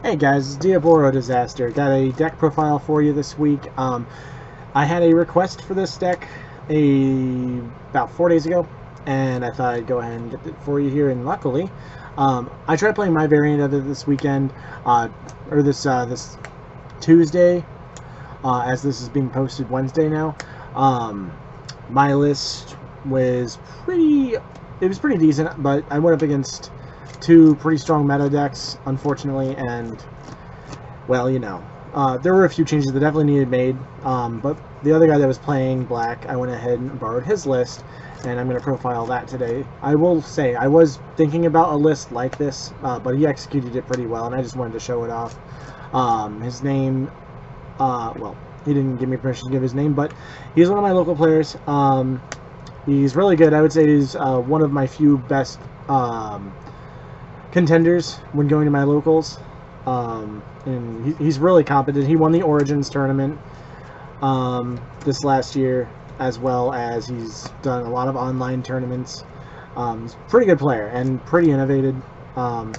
Hey guys, it's Diaboro Disaster. Got a deck profile for you this week. I had a request for this deck about 4 days ago, and I thought I'd go ahead and get it for you here. And luckily, I tried playing my variant of it this weekend, or this Tuesday, as this is being posted Wednesday now. My list was pretty decent, but I went up against two pretty strong meta decks, unfortunately, and, well, you know, there were a few changes that definitely needed made, but the other guy that was playing black, I went ahead and borrowed his list, and I'm going to profile that today. I will say, I was thinking about a list like this, but he executed it pretty well, and I just wanted to show it off. His name, well, he didn't give me permission to give his name, but he's one of my local players. He's really good. I would say he's one of my few best contenders when going to my locals, and he's really competent. He won the Origins tournament this last year, as well as he's done a lot of online tournaments. He's a pretty good player and pretty innovative, and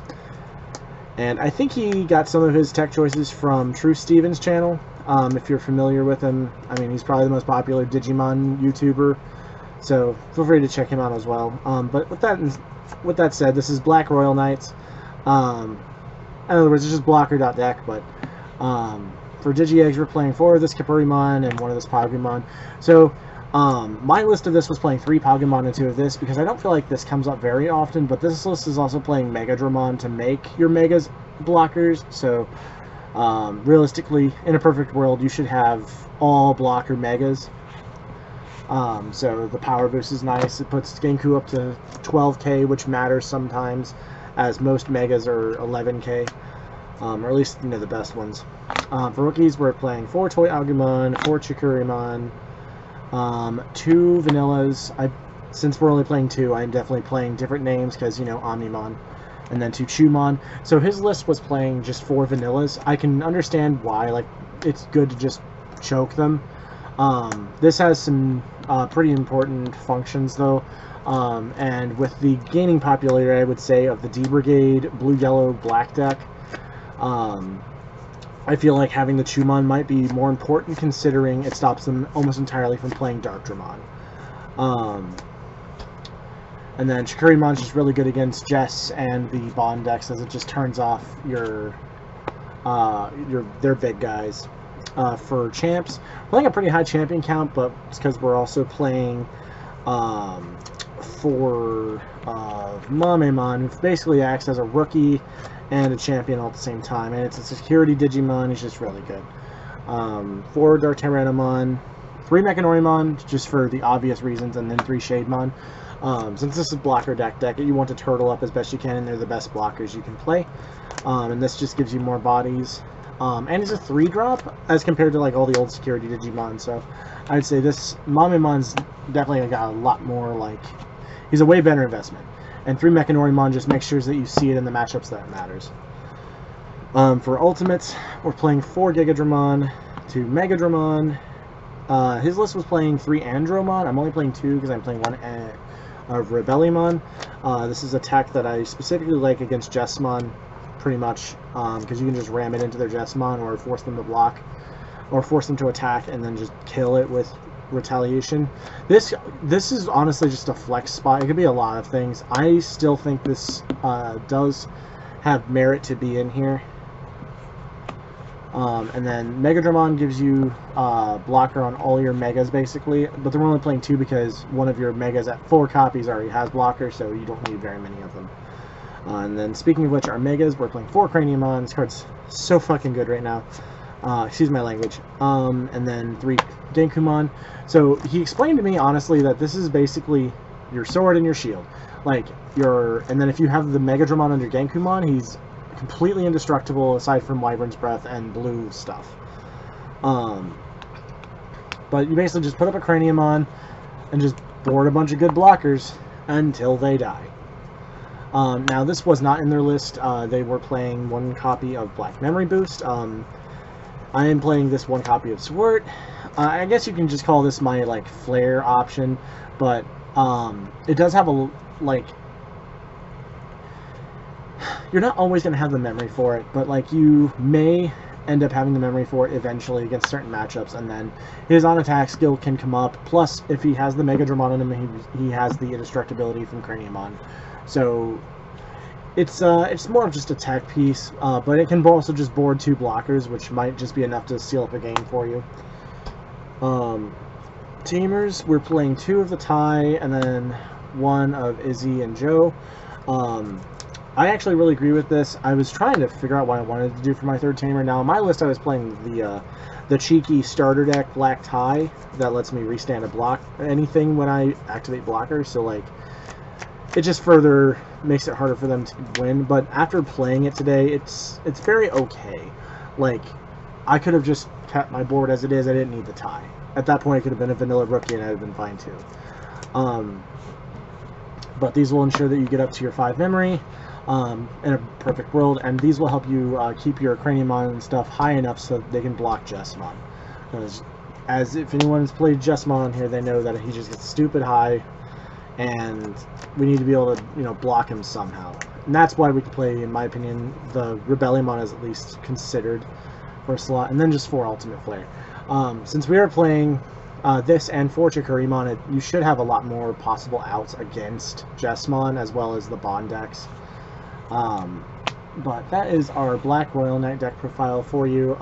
I think he got some of his tech choices from True Stevens' channel. If you're familiar with him, I mean, he's probably the most popular Digimon YouTuber, so feel free to check him out as well. But with that said, this is Black Royal Knights. In other words, it's just blocker.deck, but for Digi-Eggs, we're playing 4 of this Kapurimon and 1 of this Pagumon. So my list of this was playing 3 Pagumon and 2 of this, because I don't feel like this comes up very often, but this list is also playing Megadramon to make your Megas blockers. So realistically, in a perfect world, you should have all blocker Megas. So the power boost is nice. It puts Genku up to 12k, which matters sometimes, as most Megas are 11k, or at least, you know, the best ones. For rookies, we're playing 4 Toy Agumon, 4 Chikurimon, 2 Vanillas. Since we're only playing 2, I'm definitely playing different names, because, you know, Omnimon, and then 2 Chumon. So his list was playing just 4 Vanillas. I can understand why, like, it's good to just choke them. This has some pretty important functions, though, and with the gaining popularity, I would say, of the D-Brigade blue-yellow-black deck, I feel like having the Chumon might be more important, considering it stops them almost entirely from playing Dark Dramon. And then Chikurimon's just really good against Jess and the Bond decks, as it just turns off their big guys. For champs, we're playing a pretty high champion count, but it's because we're also playing for Mamemon, who basically acts as a rookie and a champion all at the same time, and it's a security Digimon. He's just really good. 4 Dartaranamon, 3 Mechanorimon, just for the obvious reasons, and then 3 Shademon. Since this is blocker deck, you want to turtle up as best you can, and they're the best blockers you can play. And this just gives you more bodies. And it's a 3-drop as compared to like all the old security Digimon, so I'd say this Mamemon's definitely got a lot more, like, he's a way better investment. And 3 Mechanorimon just makes sure that you see it in the matchups that matters. For ultimates, we're playing 4 Gigadramon, 2 Megadramon. His list was playing 3 Andromon. I'm only playing 2 because I'm playing 1 of Rebellimon. This is a tech that I specifically like against Jessmon, pretty much, because you can just ram it into their Jessmon, or force them to block, or force them to attack, and then just kill it with retaliation. This is honestly just a flex spot. It could be a lot of things. I still think this does have merit to be in here. And then Megadramon gives you blocker on all your Megas, basically, but they're only playing 2 because one of your Megas at 4 copies already has blocker, so you don't need very many of them. And then, speaking of which, our Megas, we're playing 4 Craniumon. This card's so fucking good right now. Excuse my language. And then 3 Genkumon. So, he explained to me, honestly, that this is basically your sword and your shield. Like, and then if you have the Megadramon under Genkumon, he's completely indestructible, aside from Wyvern's Breath and blue stuff. But you basically just put up a Craniumon and just board a bunch of good blockers until they die. Now, this was not in their list. They were playing 1 copy of Black Memory Boost. I am playing this 1 copy of Swart. I guess you can just call this my, like, Flare option, but it does have a, like, you're not always going to have the memory for it, but like you may end up having the memory for it eventually against certain matchups, and then his on-attack skill can come up. Plus, if he has the Mega Dramon on him, he has the Indestructibility from Craniumon. So it's more of just a tech piece, but it can also just board 2 blockers, which might just be enough to seal up a game for you. Teamers, we're playing 2 of the Tai, and then 1 of Izzy and Joe. I actually really agree with this. I was trying to figure out what I wanted to do for my 3rd Tamer. Now, on my list, I was playing the cheeky starter deck Black Tai that lets me restand a block anything when I activate blockers. So, like, it just further makes it harder for them to win. But after playing it today, it's very okay. Like, I could have just kept my board as it is. I didn't need the Tai. At that point, it could have been a vanilla rookie, and I'd have been fine too. But these will ensure that you get up to your 5 memory in a perfect world, and these will help you keep your Craniumon and stuff high enough so that they can block Jessamon. Because, as if anyone's played Jessamon here, they know that he just gets stupid high, and we need to be able to, you know, block him somehow. And that's why we can play, in my opinion, the Rebellion is at least considered for a slot, and then just 4 Ultimate Flare. Since we are playing this and 4 Chikurimon, you should have a lot more possible outs against Jessamon as well as the Bond decks. But that is our Black Royal Knight deck profile for you.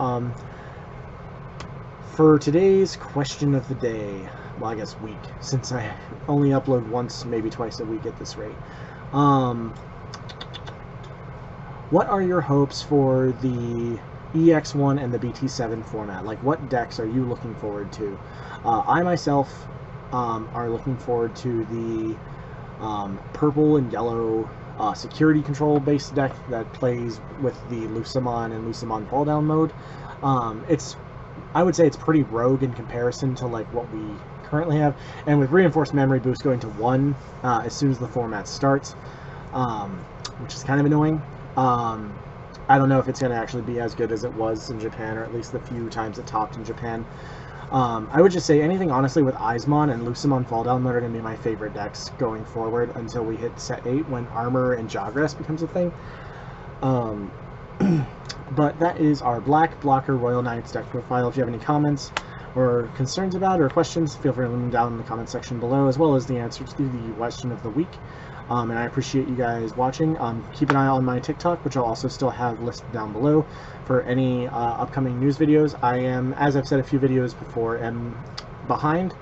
For today's question of the day, well, I guess week, since I only upload once, maybe twice a week at this rate. What are your hopes for the EX1 and the BT7 format? Like, what decks are you looking forward to? I myself are looking forward to the purple and yellow security control based deck that plays with the Lucemon and Lucemon fall down mode. I would say it's pretty rogue in comparison to like what we currently have, and with reinforced memory boost going to 1 as soon as the format starts, which is kind of annoying. I don't know if it's going to actually be as good as it was in Japan, or at least the few times it topped in Japan. I would just say anything, honestly, with Eismon and Lucemon Fall Down mode are going to be my favorite decks going forward until we hit set 8 when Armor and Jawgrass becomes a thing. But that is our Black Blocker Royal Knights deck profile. If you have any comments or concerns about or questions, feel free to leave them down in the comment section below, as well as the answers to the question of the week. And I appreciate you guys watching. Keep an eye on my TikTok, which I'll also still have listed down below for any upcoming news videos. I am, as I've said a few videos before, am behind,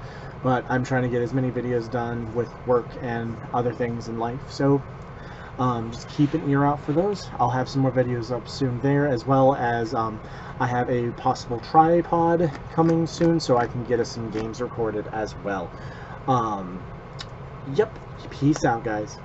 but I'm trying to get as many videos done with work and other things in life. So just keep an ear out for those. I'll have some more videos up soon there, as well as I have a possible tripod coming soon, so I can get us some games recorded as well. Yep. Peace out, guys.